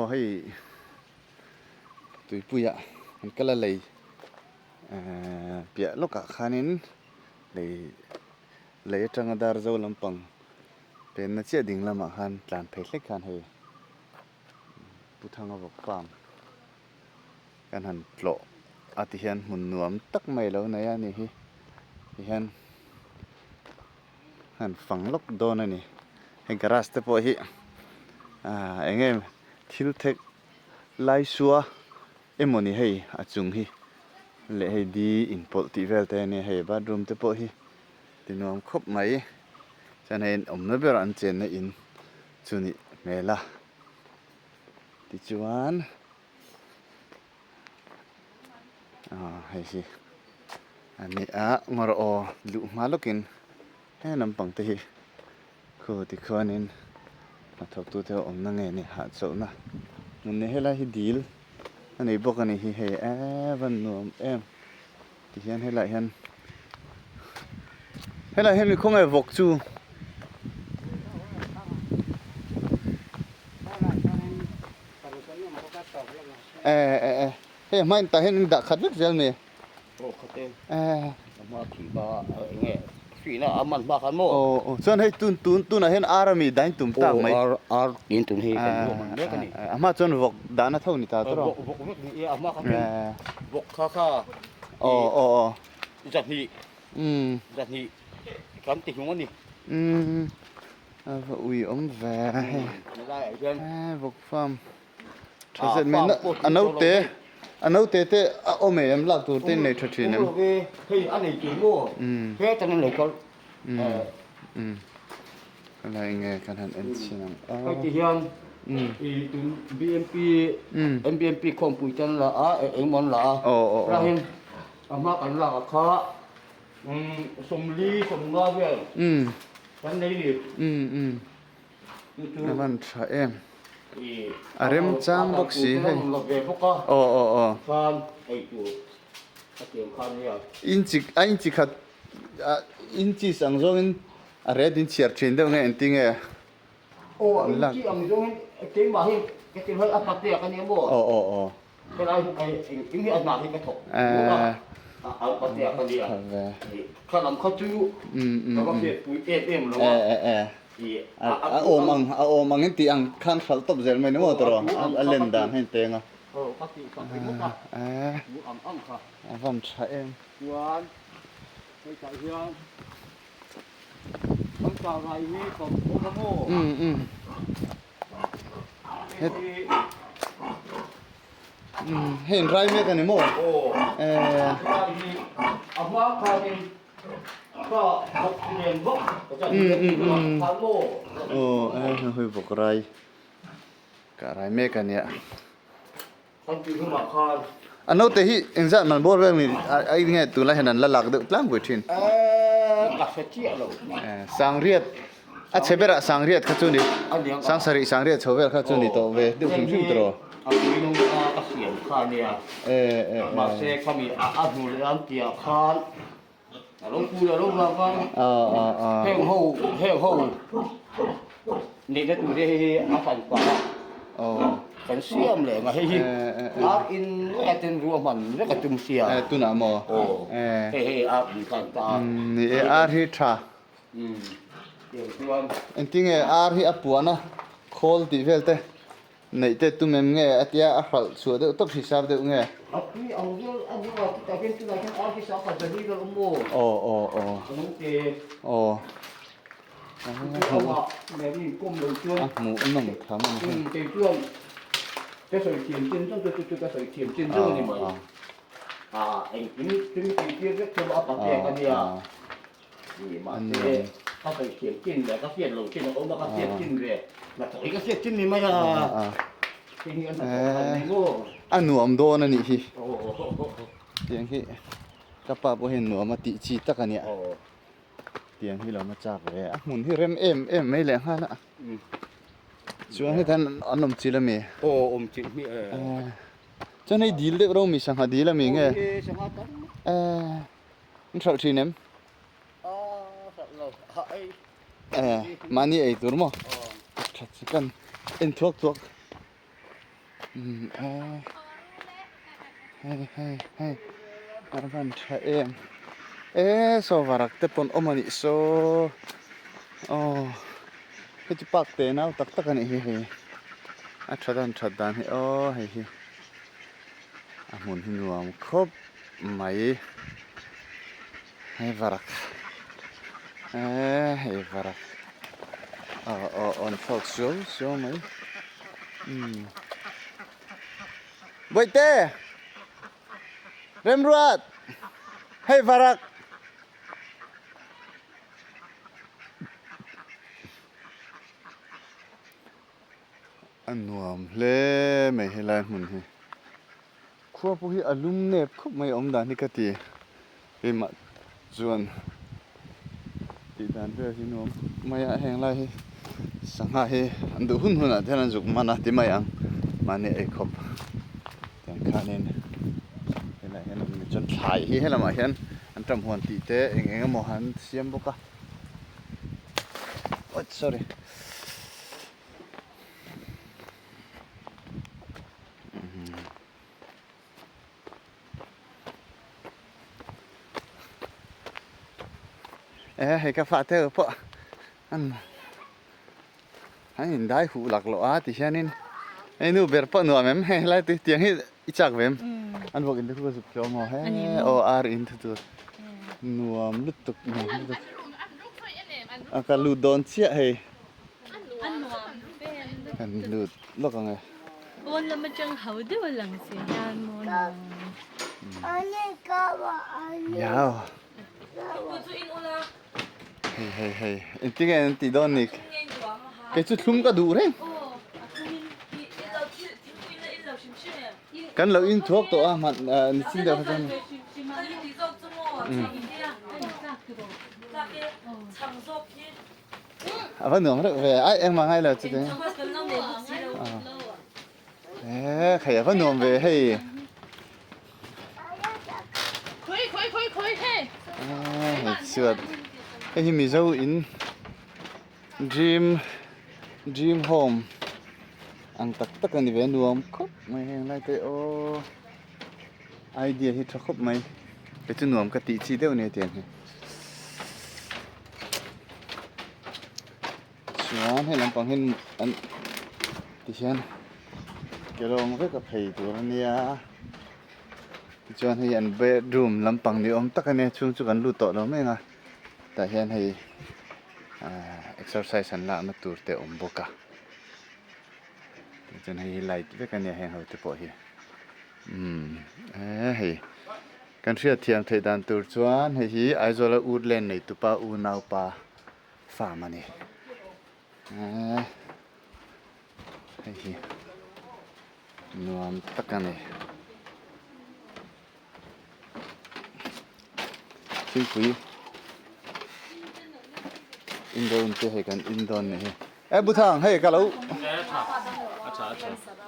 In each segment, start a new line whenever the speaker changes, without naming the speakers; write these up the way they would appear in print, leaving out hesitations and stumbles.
ให้ตุยปุยะมันก็ละเลยเปียลกะคานินเลยจังดาร์โซลำปังเป็นนักเชี่ยดิ่งละมาคันหลานเพชรเล็กคันให้ปุถังเอาบอกฟาร์มกันหันโปรอาทิเฮียนหมุนนวมตักไม่แล้วนะยะนี่เฮียนหันฝังล็อกโดนนี่ให้กระสเตปฮิเองทิลเทคไลชัวเอ็มนี่ให้อาจุงฮิเลให้ดีอินพอลติเวลเตนี่ให้บาร์รูมเตปฮิตินวมครบไหมฉันเห็นอมนเบรันเจนในอินจุนี่เมล่าติจวนให้สิอันนี้งรอลุมาลกินให้นำปังตีคูติคอนินมาทบตัวเธออมนั่งเงี้ยนี่หาโซนะมันนี่ให้ละให้ดีลอันนี้บอกอันนี้ให้วันนวมที่เห็นให้ละเห็นมีคงไอ้วกจูเฮ้ยไม่แต่เห็นดักขัดลึกจังเลย
โอ้เขาเต้มาขี่บ้าเงี้ยขี่น่ะอามันบ้าขันโม่
ส่วนให้ตุนเห็นอารามีได้ตุ่มตากไหม
ดินตุนให้กันเล็กนี่
อามาจนวกดานะเท่านี้ตาตัว
วกนี่อามาขันวกข้าจัดนี่กันติดหัวนี่
อุ้ยแหว
ไม่ได้เพื่อน
วกฟาร์มเสร็จมั้ยอันนู้นเตโอเมมลักตัวเต้นในทัชนี่
เฮ้ยอันนี้จริงโม่เฮ้ยจังเลยก็
อะไรเงี้ยกันหันเอ็นชินัง
ก็ที่เฮียนตุน BMP ของปุ๋ยจันละเอ็งมันละแล้วเห็นอามากันละข้าสมลีสมงาเว้ยกันได้ดิ
นั่นมันใช่เริ่มจางบ็อกซี่ให้
ฟันไอ้ตัวเกี่ยวข้าวเนี่ย
อินจิขัดอินจิสังโจงอะไรดินเชียร์เชนเดงไงอินติง
โอ้อินจิสังโจงเก่งมากเก่งให้อัปเดตกันเนี่ยบ่เวลาไอ้อินที่อันมาที่กระทบอัปเดตกันเนี่ยขนมข้าวจูแล้วก็เสียปุ๋ยเอ็มแล้ว
โอมังเห็นตีอังคันขัลตบเซลไม่นึกว่าตัวเล่นด่านให้เตง
ปกติฟังเพลงมุกอ่ะอ่ำค่ะ
ฟังใช่
หวานไม่ใช่เฮียงต้องจ่ายไรนี่กับโอ้โห
เห็นไรเมกันนี่โม่
เอามาคารินก็เรียนบอกจะเรียนพาโล
เฮ้ยบอกไรกับไรเมกันเนี่ย
ตั้งชื่อมาคา
อันนู้นแต่ที่อินซันมันบอกเรื่องนี้ไอ้เนี่ยตัวละเห็นนั่นละหลักเดือดตั้งกว่าทิ้ง
หลักเชี่ยเรา
สังเรียดเชเบระสังเรียดข้าจุนี่สังเรียดเชเบระข้าจุนี่ตัวเวดูคุ้มชิมตัว
มีน้องกเสียงคาเนี่ยมาเซ่เขามีดูเรื่องเกี่ยวคานลงพูดลงมาฟังเฮงโฮนี่ได้ตัวได้อาฟันกว่ากันเสียมเลยมาให้อินแอตินรัวมันแล้วก็จุ่มเสีย
ตัวน่ะหมอ
มีกันตา
นี่ฮิตราอันที่ไงฮิอปัวนะโคลตีเวลเต้ในเต้ตุ้มเงี้ยที่ขัลชัวเดตบพิซซ่าเดงเงี้ย
นี่เอาเยอะอันนี้ว่าแต่เป็นตัวไหนกันพิซซ่าขัลจะดีกับโม่น้องเก๋เขาว่าแม่นี่ก้มลงช่วย
หมูน้องทำ
เก๋ช่วยจะใส่เทียมจิ้นต้องจะใส่เทียมจิ้นด้วยนี่มั้ยไอ้นี่ถึงเทียมเรียกเทียมเอาปากแดงกันเนี่ยนี่มาเขาใส่เทียมจิ้นแล้วก็เสียนลงจิ้นแล้วก็มาเสียนจิ้นเลยแล้วตัวนี้ก็เสียนจิ้นนี่มั้ยทีนี้อันโง่
หนวมโดนนี่ฮิเตียงที่กระป๋าบ่เห็นหนวมมาติจีตะกันเนี่ยเตียงที่เรามาจับเลยหมุนที่เริ่มเอ็มไม่แรงฮะนะช่วยให้ท่านอันนมจีละมี
จีมี
จะในดีลเด็กเรามีสังหาดีละมีไงมันชอบชีนมมานี่ไอ้ตัวมั้งชัดกันเอ็นทวก hey arvan thaem so varak te pon omani so heti pak te nau tak tak ani hi thadan hi hi amun hi nuam khop mai hey varak hey varak on folk so mai Boite Remruat hey varak nuam le mai helai mun hi khua pu hi alum nep khop mai om dan ni ka ti pe ma chuan ti dan ve hi nuam mai a heng lai hi sangha hi andu hun a theran juk mana ti mai ang mane ei khop ten khanin helai hen mi chon thlai hi helama hian an tam huan ti te eng mo han siam boka sorry hay ka fa te po an hain dai hu lak lo a ti hianin ai nu ber po nu amem he lai ti tiang hi ichak vem an bok in ku su kyo mo he o ar in tu nuam lutuk ni aka lu don chia he
an nuam pen
an lu lo ka ngai
on la ma chang hau de walang si yan mo na
Ani ka ba ani
yao hey intigen ti don nik ke chu thum ka du re kan lo in thuốc to a man ni sin da phan vẫn nướng được về ai em mang ngay là chứ thế khẩy vẫn nướng về hay sượt cái gì mình dâu in dream home ang tak ani ve nuam khop mai heng lai te o idea hi tha khop mai pe chu nuam ka ti chi deu ne tian hi chuan he lampang hin an ti hian kelong ve ka phei tur ania chuan hi an bedroom lampang ni om tak ania chung chu kan lu to lo menga ta hian hei exercise an la ma tur te om boka chân hay light với cái này hàng hồi tới bộ hi hay kan ria thiam thei dan tur chuan hei hi aizola woodland nei tupa u nau pa farm ani hei hi nuam takani pui indon te he kan indon ne he bu thang hei ka lo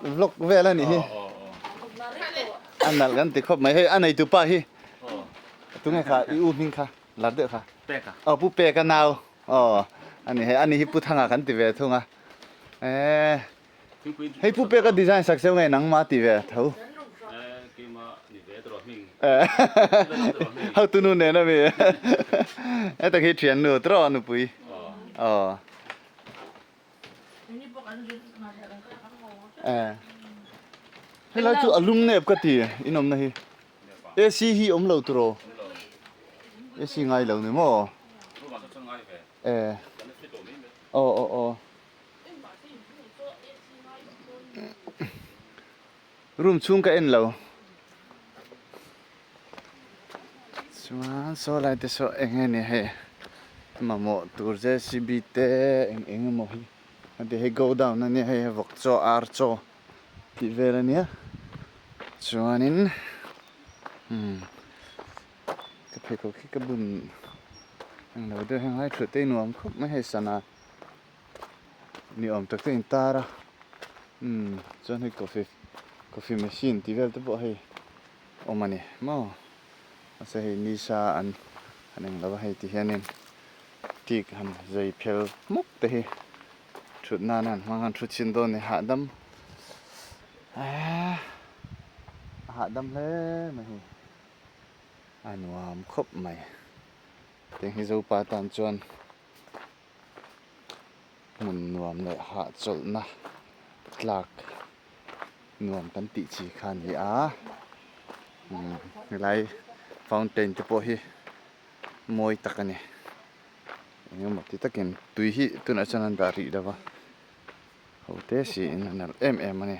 vlog về là nè anh nãy gần thì khóc mấy hay anh này tụi pa hi tụi ngay khá yêu mình khá lát được khá búp bê cái nào anh này hi bút thằng à gần thì về thôi à hay búp bê cái design sắc sảo ngay nắng mà thì về thấu hao tụi nó nè nó về ấy ta khi chuyển nửa trò nửa bụi hay là chú alum nếp cái gì inom này AC hi om lâu tro AC ngay lâu nữa mà room chung cái en lâu chuan so lại te so eng ne he mà mo tur je CBT eng mo hi ade he go down na ne he vok cho ar cho ti vera nia chuanin ka pheko khi ka bun ang lo de hang hai thut te nuam khop mai he sana ni om tak te intara chuan he coffee machine ti vel te bo he omani mo ase he nisa an aneng lo he ti hianin tik han zai phel mok te he thut nanan mangan thut chin don ne ha dam ะดำเลยมาhi anwam khop mai teng hi zo pa tan chuan mun nuam le ha chol na tlak nuam kan ti chi khan hi a lai fountain te po hi moi takani engemaw ti takin tui hi tuna chanan da ri dawa hote si in anal em ani